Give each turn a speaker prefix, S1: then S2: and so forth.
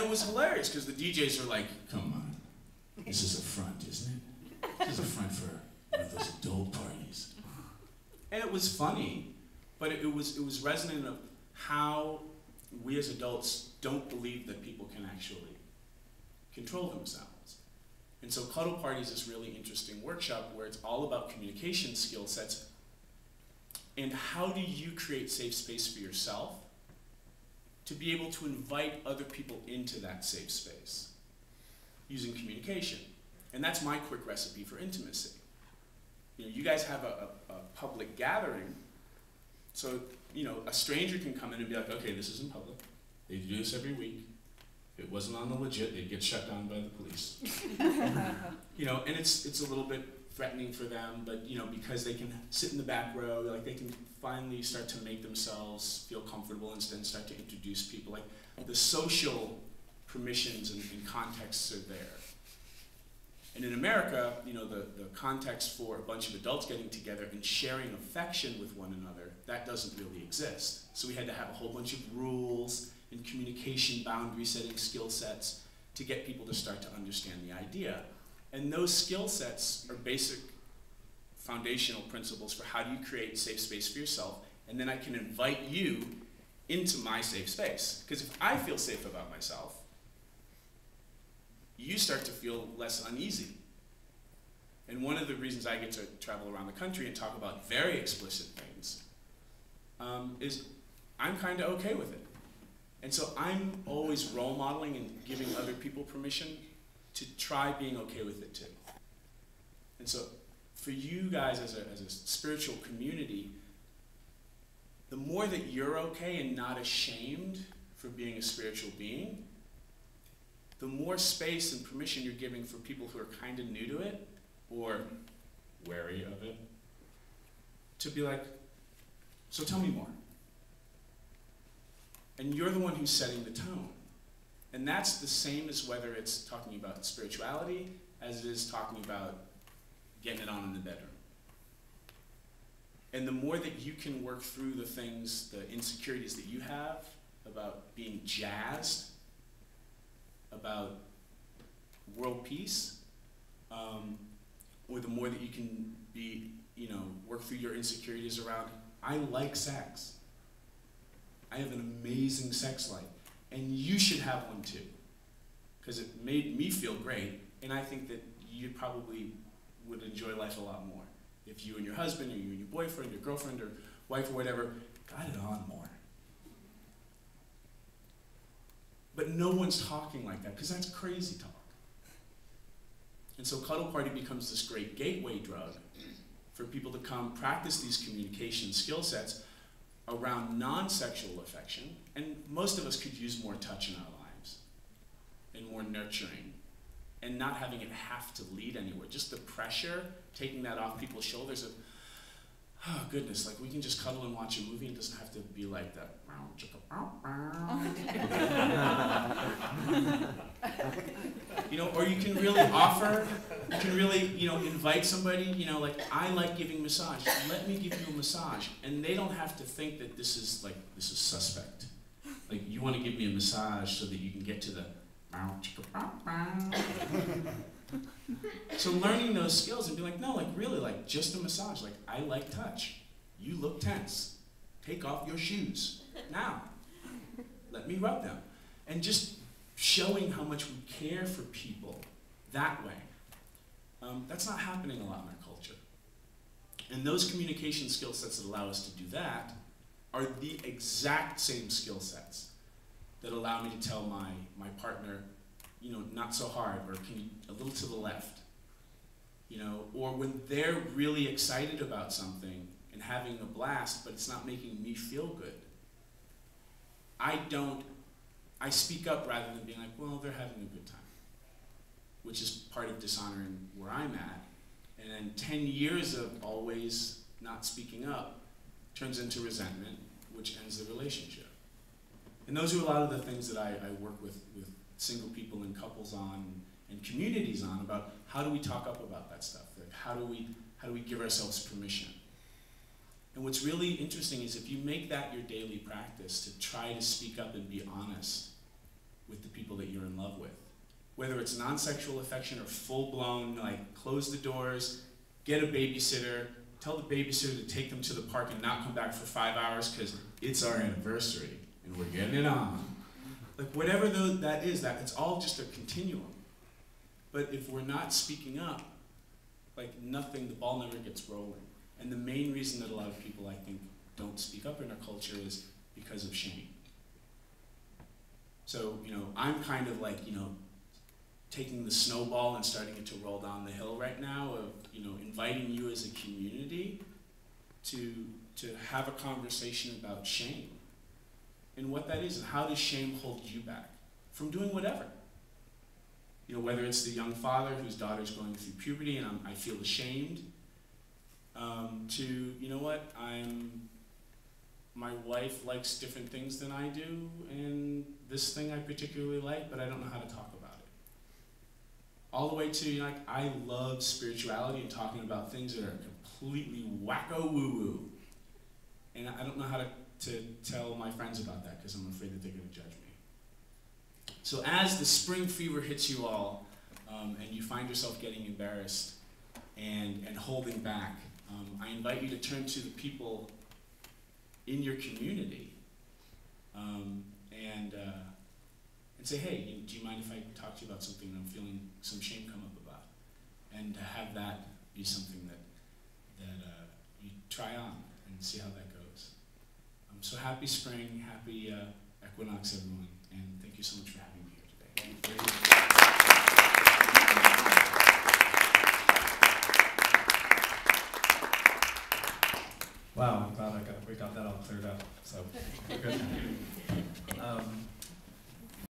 S1: it was hilarious because the DJs are like, come on, this is a front, isn't it? This is a front for one of those adult parties. And it was funny, but it was resonant of how we as adults don't believe that people can actually control themselves. And so Cuddle Party is this really interesting workshop where it's all about communication skill sets and how do you create safe space for yourself to be able to invite other people into that safe space using communication. And that's my quick recipe for intimacy. You know, you guys have a public gathering, so you know, a stranger can come in and be like, okay, this is in public. They do this every week. If it wasn't on the legit, they'd get shut down by the police. You know, and it's a little bit threatening for them, but you know, because they can sit in the back row, like they can finally start to make themselves feel comfortable and then start to introduce people. Like the social permissions and contexts are there. And in America, you know, the context for a bunch of adults getting together and sharing affection with one another, that doesn't really exist. So we had to have a whole bunch of rules and communication boundary setting skill sets to get people to start to understand the idea. And those skill sets are basic foundational principles for how do you create safe space for yourself, and then I can invite you into my safe space. Because if I feel safe about myself, you start to feel less uneasy. And one of the reasons I get to travel around the country and talk about very explicit things is I'm kind of okay with it. And so I'm always role modeling and giving other people permission to try being okay with it too. And so for you guys as a spiritual community, the more that you're okay and not ashamed for being a spiritual being, the more space and permission you're giving for people who are kind of new to it or wary of it to be like, so tell me more. And you're the one who's setting the tone. And that's the same as whether it's talking about spirituality as it is talking about getting it on in the bedroom. And the more that you can work through the things, the insecurities that you have about being jazzed, about world peace, or the more that you can be, you know, work through your insecurities around, I like sex. I have an amazing sex life, and you should have one too, because it made me feel great, and I think that you probably would enjoy life a lot more if you and your husband, or you and your boyfriend, your girlfriend, or wife, or whatever, got it on more. But no one's talking like that, because that's crazy talk. And so Cuddle Party becomes this great gateway drug for people to come practice these communication skill sets around non-sexual affection, and most of us could use more touch in our lives, and more nurturing, and not having it have to lead anywhere. Just the pressure, taking that off people's shoulders of, oh goodness, like we can just cuddle and watch a movie and it doesn't have to be like that. You know, or you can really offer, you can really, you know, invite somebody, you know, like, I like giving massage, let me give you a massage. And they don't have to think that this is suspect. Like, you want to give me a massage so that you can get to the so learning those skills and be like, no, like really, like just a massage. Like, I like touch. You look tense. Take off your shoes. Now, let me rub them. And just showing how much we care for people that way. That's not happening a lot in our culture. And those communication skill sets that allow us to do that are the exact same skill sets that allow me to tell my partner, you know, not so hard, or can you, a little to the left, you know, or when they're really excited about something and having a blast, but it's not making me feel good. I speak up rather than being like, well, they're having a good time, which is part of dishonoring where I'm at. And then 10 years of always not speaking up turns into resentment, which ends the relationship. And those are a lot of the things that I work with single people and couples on, and communities on, about how do we talk up about that stuff? Like, how do we give ourselves permission? And what's really interesting is if you make that your daily practice to try to speak up and be honest with the people that you're love with. Whether it's non-sexual affection or full-blown, like, close the doors, get a babysitter, tell the babysitter to take them to the park and not come back for 5 hours because it's our anniversary and we're getting it on. Like, whatever that is, it's all just a continuum. But if we're not speaking up, like, the ball never gets rolling. And the main reason that a lot of people, I think, don't speak up in our culture is because of shame. So, I'm kind of like, taking the snowball and starting it to roll down the hill right now of, inviting you as a community to have a conversation about shame and what that is and how does shame hold you back from doing whatever. Whether it's the young father whose daughter's going through puberty and I feel ashamed, to, my wife likes different things than I do, and this thing I particularly like, but I don't know how to talk about it. All the way to, I love spirituality and talking about things that are completely wacko woo-woo. And I don't know how to tell my friends about that because I'm afraid that they're going to judge me. So as the spring fever hits you all, and you find yourself getting embarrassed and holding back, I invite you to turn to the people in your community and say, hey, do you mind if I talk to you about something that I'm feeling some shame come up about? And to have that be something that you try on and see how that goes. So happy spring, happy equinox, everyone, and thank you so much for having me here today.
S2: Wow, I'm glad we got that all cleared up. So, good.